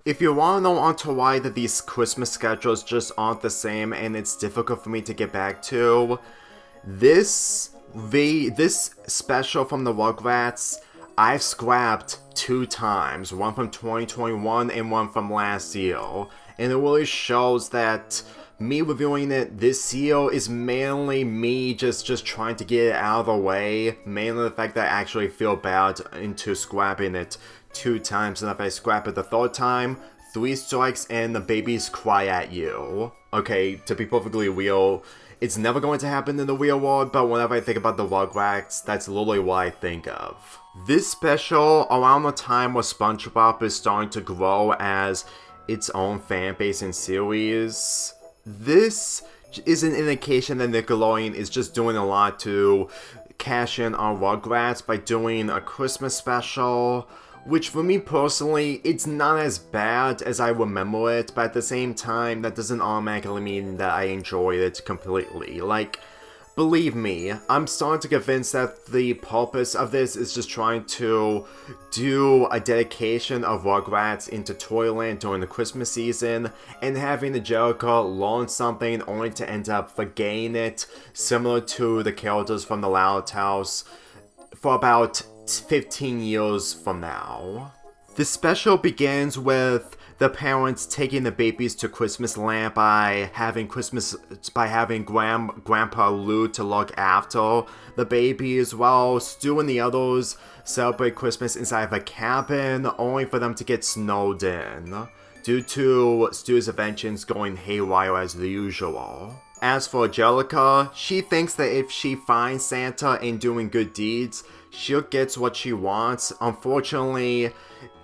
If you want to know onto why that these Christmas schedules just aren't the same and it's difficult for me to get back to, this special from the Rugrats, I've scrapped 2 times, one from 2021 and one from last year, and it really shows that me reviewing it this year is mainly me just trying to get it out of the way, mainly the fact that I actually feel bad into scrapping it 2 times, and if I scrap it the 3rd time, 3 strikes and the babies cry at you. Okay, to be perfectly real, it's never going to happen in the real world, but whenever I think about the Rugrats, that's literally what I think of. This special, around the time where SpongeBob is starting to grow as its own fan base and series, this is an indication that Nickelodeon is just doing a lot to cash in on Rugrats by doing a Christmas special, which for me personally, it's not as bad as I remember it, but at the same time, that doesn't automatically mean that I enjoyed it completely. Like, believe me, I'm starting to convince that the purpose of this is just trying to do a dedication of Rugrats into Toyland during the Christmas season, and having the Jericho learn something only to end up forgetting it, similar to the characters from the Loud House, for about 15 years from now. The special begins with the parents taking the babies to Christmas land by having Grandpa Lou to look after the babies, while Stu and the others celebrate Christmas inside of a cabin, only for them to get snowed in, due to Stu's inventions going haywire as usual. As for Angelica, she thinks that if she finds Santa and doing good deeds, she'll get what she wants. Unfortunately,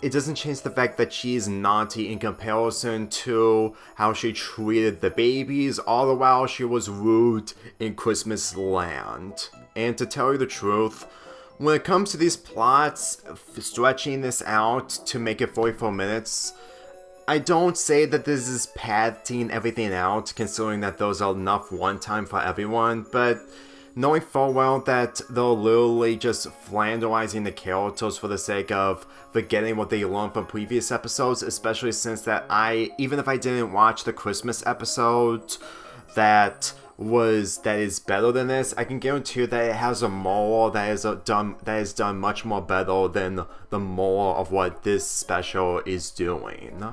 it doesn't change the fact that she's naughty in comparison to how she treated the babies, all the while she was rude in Christmas land. And to tell you the truth, when it comes to these plots, stretching this out to make it 44 minutes, I don't say that this is padding everything out, considering that those are enough one time for everyone, but knowing full well that they're literally just flanderizing the characters for the sake of forgetting what they learned from previous episodes, especially since that even if I didn't watch the Christmas episode that is better than this, I can guarantee you that it has a moral that is done much more better than the moral of what this special is doing.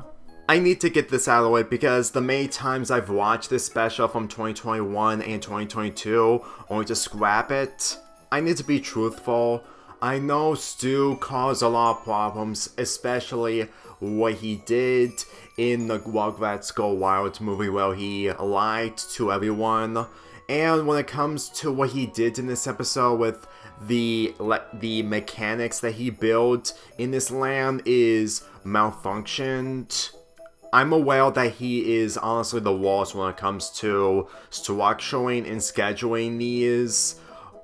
I need to get this out of the way because the many times I've watched this special from 2021 and 2022 only to scrap it, I need to be truthful. I know Stu caused a lot of problems, especially what he did in the Rugrats Go Wild movie where he lied to everyone. And when it comes to what he did in this episode with the mechanics that he built in this land is malfunctioned, I'm aware that he is honestly the worst when it comes to structuring and scheduling these,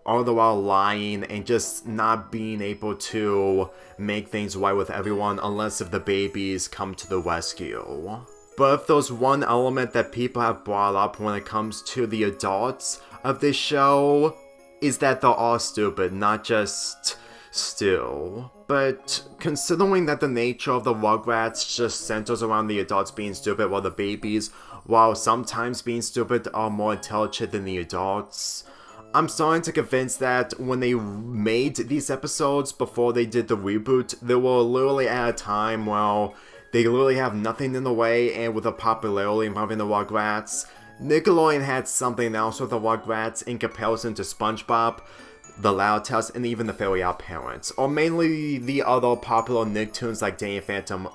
all the while lying and just not being able to make things right with everyone unless if the babies come to the rescue. But if there's one element that people have brought up when it comes to the adults of this show, is that they're all stupid, not just Stu. But considering that the nature of the Rugrats just centers around the adults being stupid while the babies, while sometimes being stupid, are more intelligent than the adults, I'm starting to convince that when they made these episodes before they did the reboot, they were literally at a time where they literally have nothing in the way, and with the popularity involving the Rugrats, Nickelodeon had something else with the Rugrats in comparison to SpongeBob, the Loud House, and even the Fairly Odd Parents, or mainly the other popular Nicktoons like Danny Phantom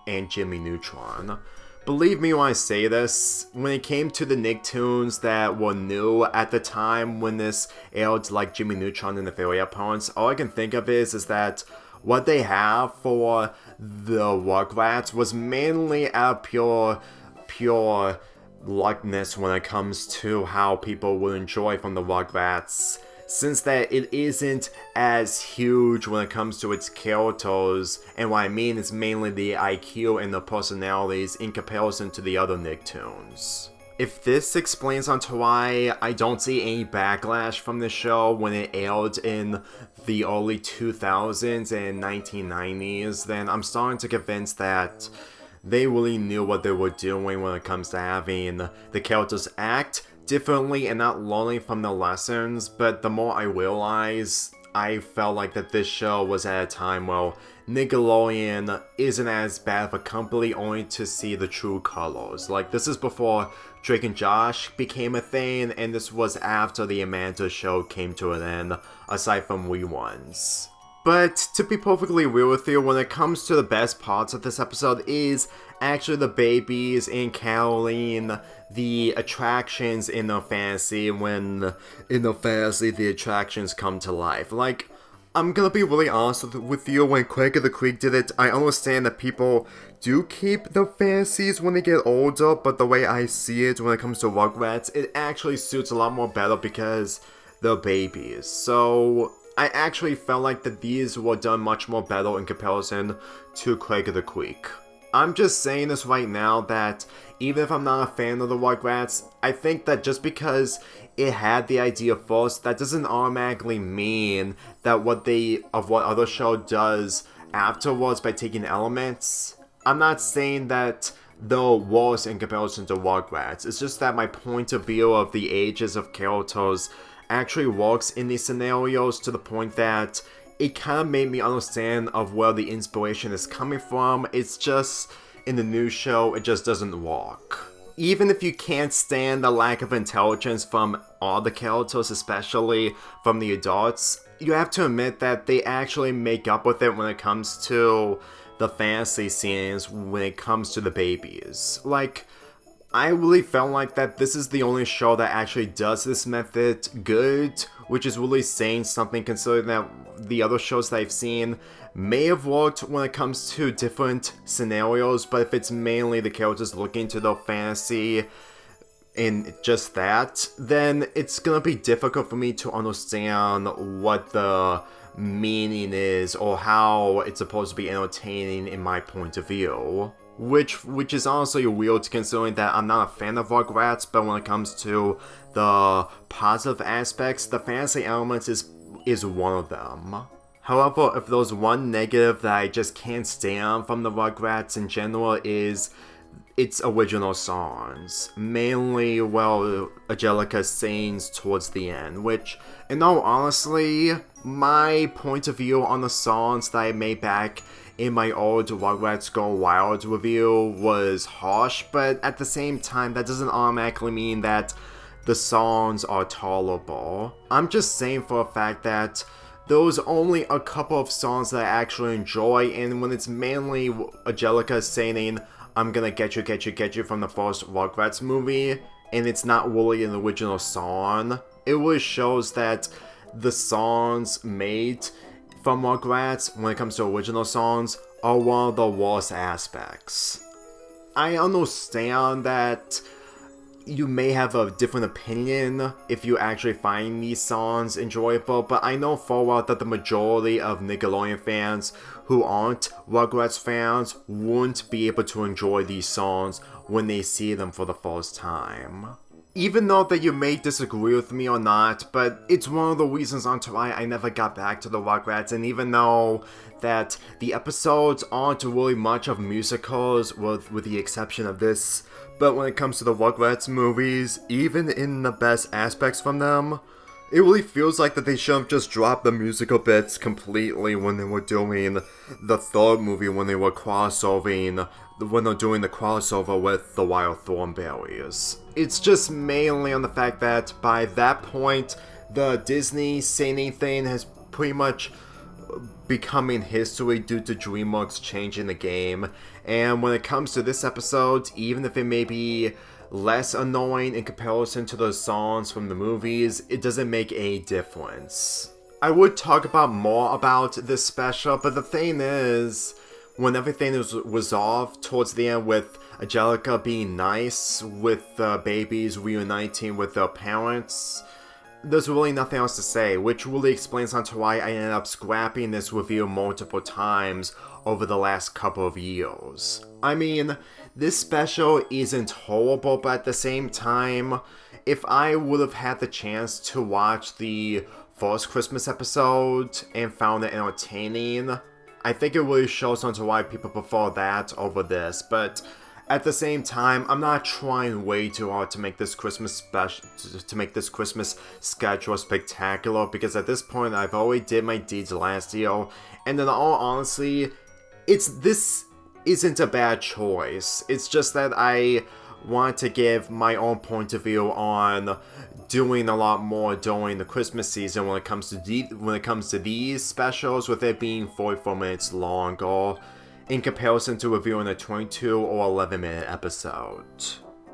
and Jimmy Neutron. Believe me when I say this, when it came to the Nicktoons that were new at the time when this aired, like Jimmy Neutron and the Fairly Odd Parents, all I can think of is that what they have for the Rugrats was mainly out of pure luckness when it comes to how people would enjoy from the Rugrats, since that it isn't as huge when it comes to its characters, and what I mean is mainly the IQ and the personalities in comparison to the other Nicktoons. If this explains onto why I don't see any backlash from the show when it aired in the early 2000s and 1990s, then I'm starting to convince that they really knew what they were doing when it comes to having the characters act differently and not learning from the lessons. But the more I realized, I felt like that this show was at a time where Nickelodeon isn't as bad of a company only to see the true colors. Like, this is before Drake and Josh became a thing, and this was after the Amanda show came to an end, aside from reruns. But to be perfectly real with you, when it comes to the best parts of this episode is actually the babies and Caroline, the attractions in the fantasy, when in the fantasy the attractions come to life. Like, I'm gonna be really honest with you, when Quake of the Creek did it, I understand that people do keep the fantasies when they get older, but the way I see it when it comes to Rugrats, it actually suits a lot more better because they're babies. So I actually felt like that these were done much more better in comparison to Quake of the Creek. I'm just saying this right now that even if I'm not a fan of the Rugrats, I think that just because it had the idea first, that doesn't automatically mean that what other show does afterwards by taking elements. I'm not saying that they're worse in comparison to Rugrats. It's just that my point of view of the ages of characters actually works in these scenarios to the point that it kind of made me understand of where the inspiration is coming from. It's just, in the new show, it just doesn't work. Even if you can't stand the lack of intelligence from all the characters, especially from the adults, you have to admit that they actually make up with it when it comes to the fantasy scenes, when it comes to the babies. Like, I really felt like that this is the only show that actually does this method good, which is really saying something considering that the other shows that I've seen may have worked when it comes to different scenarios, but if it's mainly the characters looking to their fantasy and just that, then it's gonna be difficult for me to understand what the meaning is or how it's supposed to be entertaining in my point of view. Which is honestly weird considering that I'm not a fan of Rugrats, but when it comes to the positive aspects, the fantasy elements is one of them. However, if there's one negative that I just can't stand from the Rugrats in general is its original songs. Mainly, well, Angelica sings towards the end, which, in all honesty, my point of view on the songs that I made back in my old Rugrats Go Wild review was harsh, but at the same time, that doesn't automatically mean that the songs are tolerable. I'm just saying for a fact that there's only a couple of songs that I actually enjoy, and when it's mainly Angelica saying, "I'm gonna get you" from the first Rugrats movie, and it's not really an original song, it really shows that the songs made from Rugrats, when it comes to original songs, are one of the worst aspects. I understand that you may have a different opinion if you actually find these songs enjoyable, but I know full well that the majority of Nickelodeon fans who aren't Rugrats fans won't be able to enjoy these songs when they see them for the first time. Even though that you may disagree with me or not, but it's one of the reasons onto why I never got back to the Rugrats, and even though that the episodes aren't really much of musicals, with the exception of this, but when it comes to the Rugrats movies, even in the best aspects from them, it really feels like that they should have just dropped the musical bits completely when they were doing the third movie, when they were when they're doing the crossover with the Wild Thornberrys. It's just mainly on the fact that by that point, the Disney singing thing has pretty much becoming history due to DreamWorks changing the game. And when it comes to this episode, even if it may be less annoying in comparison to the songs from the movies, it doesn't make any difference. I would talk about more about this special, but the thing is, when everything is resolved towards the end with Angelica being nice, with the babies reuniting with their parents, there's really nothing else to say, which really explains onto why I ended up scrapping this review multiple times over the last couple of years. I mean, this special isn't horrible, but at the same time, if I would have had the chance to watch the first Christmas episode and found it entertaining, I think it really shows onto why people prefer that over this, but at the same time, I'm not trying way too hard to make this Christmas schedule spectacular, because at this point I've already did my deeds last year, and in all honesty, this isn't a bad choice. It's just that I want to give my own point of view on doing a lot more during the Christmas season when it comes to these specials, with it being 44 minutes longer in comparison to reviewing a 22 or 11-minute episode.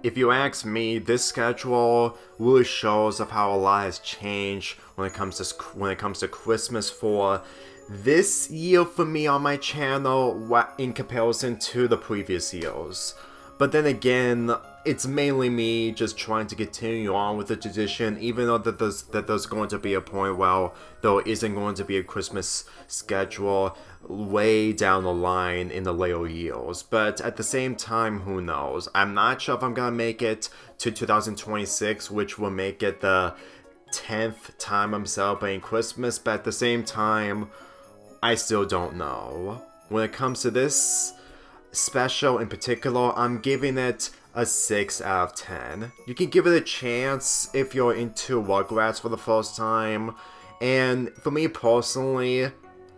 If you ask me, this schedule really shows of how a lot has changed when it comes to Christmas for this year for me on my channel in comparison to the previous years. But then again, it's mainly me just trying to continue on with the tradition, even though there's going to be a point where there isn't going to be a Christmas schedule way down the line in the later years. But at the same time, who knows? I'm not sure if I'm gonna make it to 2026, which will make it the 10th time I'm celebrating Christmas, but at the same time, I still don't know. When it comes to this special in particular, I'm giving it a 6 out of 10. You can give it a chance if you're into Rugrats for the first time, and for me personally,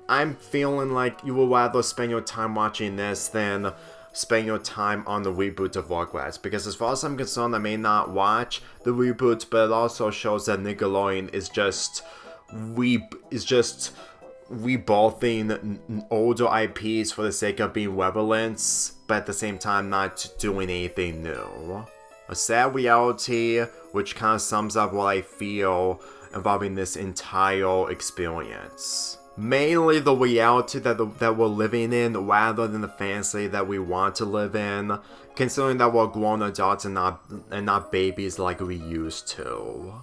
I'm feeling like you would rather spend your time watching this than spend your time on the reboot of Rugrats, because as far as I'm concerned, I may not watch the reboot, but it also shows that Nickelodeon is just rebirthing older IPs for the sake of being relevant, but at the same time not doing anything new. A sad reality, which kind of sums up what I feel involving this entire experience. Mainly the reality that we're living in, rather than the fantasy that we want to live in, considering that we're grown adults and not babies like we used to.